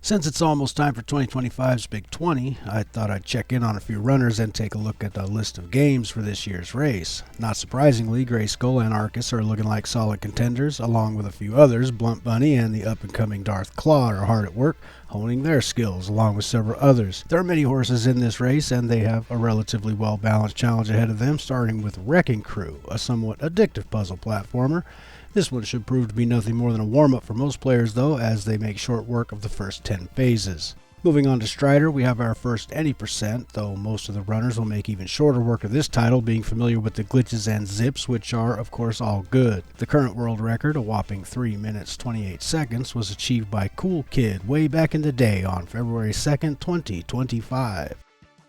Since it's almost time for 2025's Big 20, I thought I'd check in on a few runners and take a look at a list of games for this year's race. Not surprisingly, Grayskull and Arcus are looking like solid contenders, along with a few others. Blunt Bunny and the up-and-coming Darth Claw are hard at work, honing their skills, along with several others. There are many horses in this race, and they have a relatively well-balanced challenge ahead of them, starting with Wrecking Crew, a somewhat addictive puzzle platformer. This one should prove to be nothing more than a warm-up for most players, though, as they make short work of the first 10 phases. Moving on to Strider, we have our first any percent, though most of the runners will make even shorter work of this title, being familiar with the glitches and zips, which are, of course, all good. The current world record, a whopping 3 minutes 28 seconds, was achieved by Cool Kid way back in the day on February 2nd, 2025.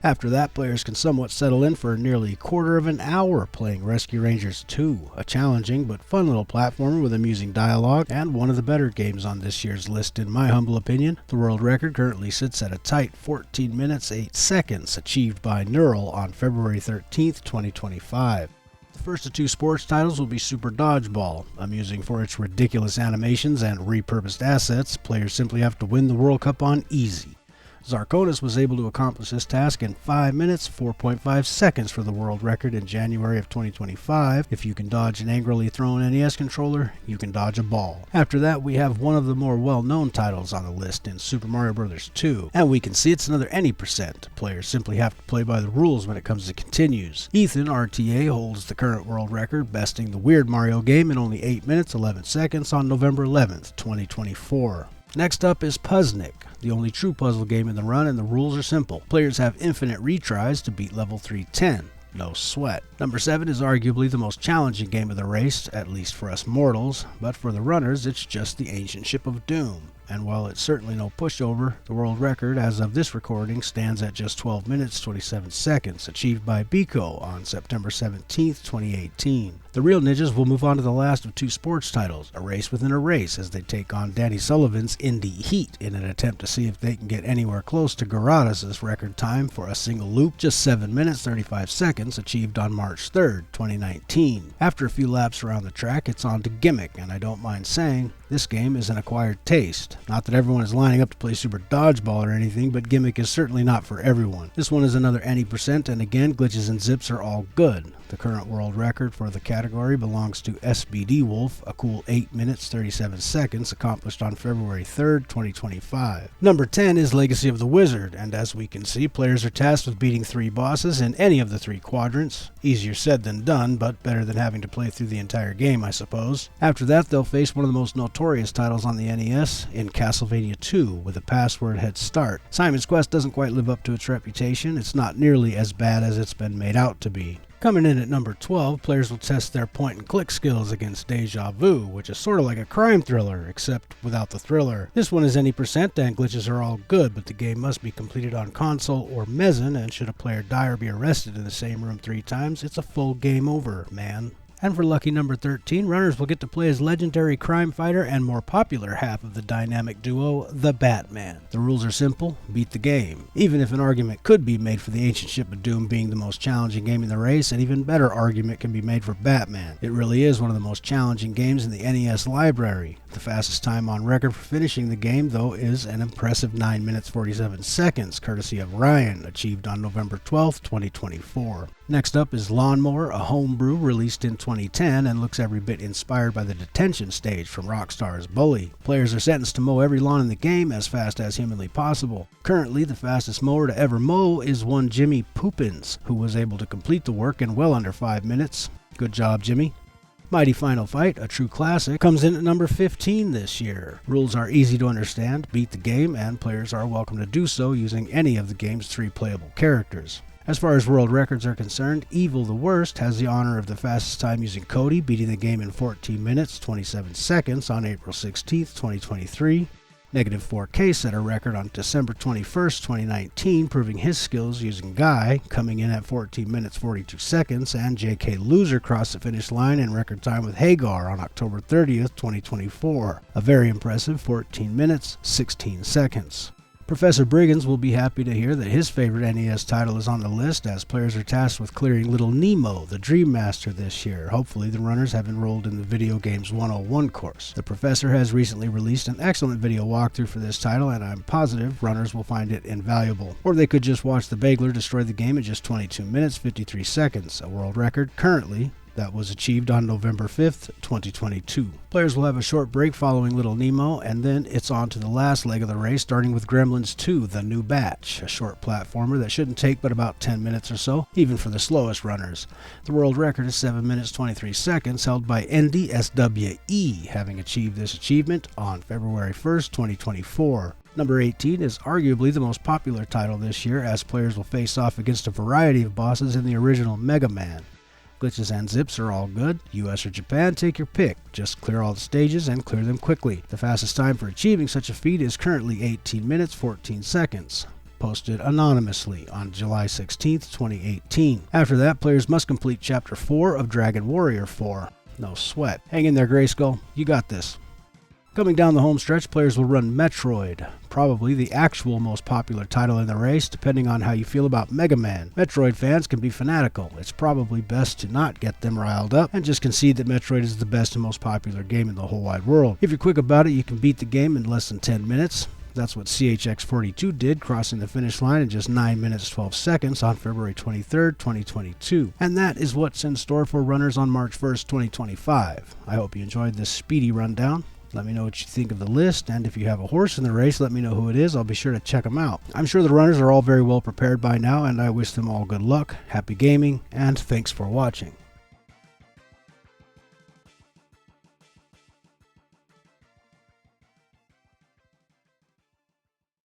After that, players can somewhat settle in for nearly a quarter of an hour playing Rescue Rangers 2, a challenging but fun little platformer with amusing dialogue, and one of the better games on this year's list in my humble opinion. The world record currently sits at a tight 14 minutes 8 seconds, achieved by Neural on February 13th, 2025. The first of two sports titles will be Super Dodgeball. Amusing for its ridiculous animations and repurposed assets, players simply have to win the World Cup on easy. Zarkonis was able to accomplish this task in 5 minutes 4.5 seconds for the world record in January of 2025. If you can dodge an angrily thrown NES controller, you can dodge a ball. After that, we have one of the more well-known titles on the list in Super Mario Bros. 2, and we can see it's another any percent. Players simply have to play by the rules when it comes to continues. Ethan RTA holds the current world record, besting the Weird Mario game in only 8 minutes 11 seconds on November 11th, 2024. Next up is Puzznic, the only true puzzle game in the run, and the rules are simple. Players have infinite retries to beat level 310. No sweat. Number 7 is arguably the most challenging game of the race, at least for us mortals, but for the runners it's just the Ancient Ship of Doom. And while it's certainly no pushover, the world record as of this recording stands at just 12 minutes 27 seconds, achieved by Biko on September 17, 2018. The real ninjas will move on to the last of two sports titles, a race within a race, as they take on Danny Sullivan's Indy Heat in an attempt to see if they can get anywhere close to Garadas' record time for a single loop, just 7 minutes 35 seconds, achieved on March 3, 2019. After a few laps around the track, it's on to Gimmick, and I don't mind saying, this game is an acquired taste. Not that everyone is lining up to play Super Dodgeball or anything, but Gimmick is certainly not for everyone. This one is another any percent, and again, glitches and zips are all good. The current world record for the category belongs to SBD Wolf, a cool 8 minutes 37 seconds, accomplished on February 3rd, 2025. Number 10 is Legacy of the Wizard, and as we can see, players are tasked with beating 3 bosses in any of the 3 quadrants. Easier said than done, but better than having to play through the entire game, I suppose. After that, they'll face one of the most notorious titles on the NES in Castlevania 2, with a password head start. Simon's Quest doesn't quite live up to its reputation. It's not nearly as bad as it's been made out to be. Coming in at number 12, players will test their point-and-click skills against Deja Vu, which is sort of like a crime thriller, except without the thriller. This one is any percent, and glitches are all good, but the game must be completed on console or Mezen, and should a player die or be arrested in the same room 3 times, it's a full game over, man. And for lucky number 13, runners will get to play as legendary crime fighter and more popular half of the dynamic duo, the Batman. The rules are simple, beat the game. Even if an argument could be made for the Ancient Ship of Doom being the most challenging game in the race, an even better argument can be made for Batman. It really is one of the most challenging games in the NES library. The fastest time on record for finishing the game, though, is an impressive 9 minutes 47 seconds, courtesy of Ryan, achieved on November 12, 2024. Next up is Lawnmower, a homebrew released in 2010 and looks every bit inspired by the detention stage from Rockstar's Bully. Players are sentenced to mow every lawn in the game as fast as humanly possible. Currently, the fastest mower to ever mow is one Jimmy Poopins, who was able to complete the work in well under 5 minutes. Good job, Jimmy. Mighty Final Fight, a true classic, comes in at number 15 this year. Rules are easy to understand, beat the game, and players are welcome to do so using any of the game's 3 playable characters. As far as world records are concerned, Evil the Worst has the honor of the fastest time using Cody, beating the game in 14 minutes 27 seconds on April 16, 2023. Negative 4K set a record on December 21, 2019, proving his skills using Guy, coming in at 14 minutes 42 seconds, and JK Loser crossed the finish line in record time with Hagar on October 30, 2024. A very impressive 14 minutes 16 seconds. Professor Briggins will be happy to hear that his favorite NES title is on the list, as players are tasked with clearing Little Nemo, the Dream Master, this year. Hopefully, the runners have enrolled in the Video Games 101 course. The Professor has recently released an excellent video walkthrough for this title, and I'm positive runners will find it invaluable. Or they could just watch the Bagler destroy the game in just 22 minutes, 53 seconds, a world record currently that was achieved on November 5th, 2022. Players will have a short break following Little Nemo, and then it's on to the last leg of the race, starting with Gremlins 2, The New Batch, a short platformer that shouldn't take but about 10 minutes or so, even for the slowest runners. The world record is 7 minutes 23 seconds, held by Andy SWE, having achieved this achievement on February 1st, 2024. Number 18 is arguably the most popular title this year, as players will face off against a variety of bosses in the original Mega Man. Glitches and zips are all good. US or Japan, take your pick. Just clear all the stages and clear them quickly. The fastest time for achieving such a feat is currently 18 minutes 14 seconds. Posted anonymously on July 16, 2018. After that, players must complete Chapter 4 of Dragon Warrior 4. No sweat. Hang in there, Grayskull. You got this. Coming down the home stretch, players will run Metroid, probably the actual most popular title in the race, depending on how you feel about Mega Man. Metroid fans can be fanatical. It's probably best to not get them riled up and just concede that Metroid is the best and most popular game in the whole wide world. If you're quick about it, you can beat the game in less than 10 minutes. That's what CHX42 did, crossing the finish line in just 9 minutes 12 seconds on February 23, 2022. And that is what's in store for runners on March 1st, 2025. I hope you enjoyed this speedy rundown. Let me know what you think of the list, and if you have a horse in the race, let me know who it is. I'll be sure to check them out. I'm sure the runners are all very well prepared by now, and I wish them all good luck, happy gaming, and thanks for watching.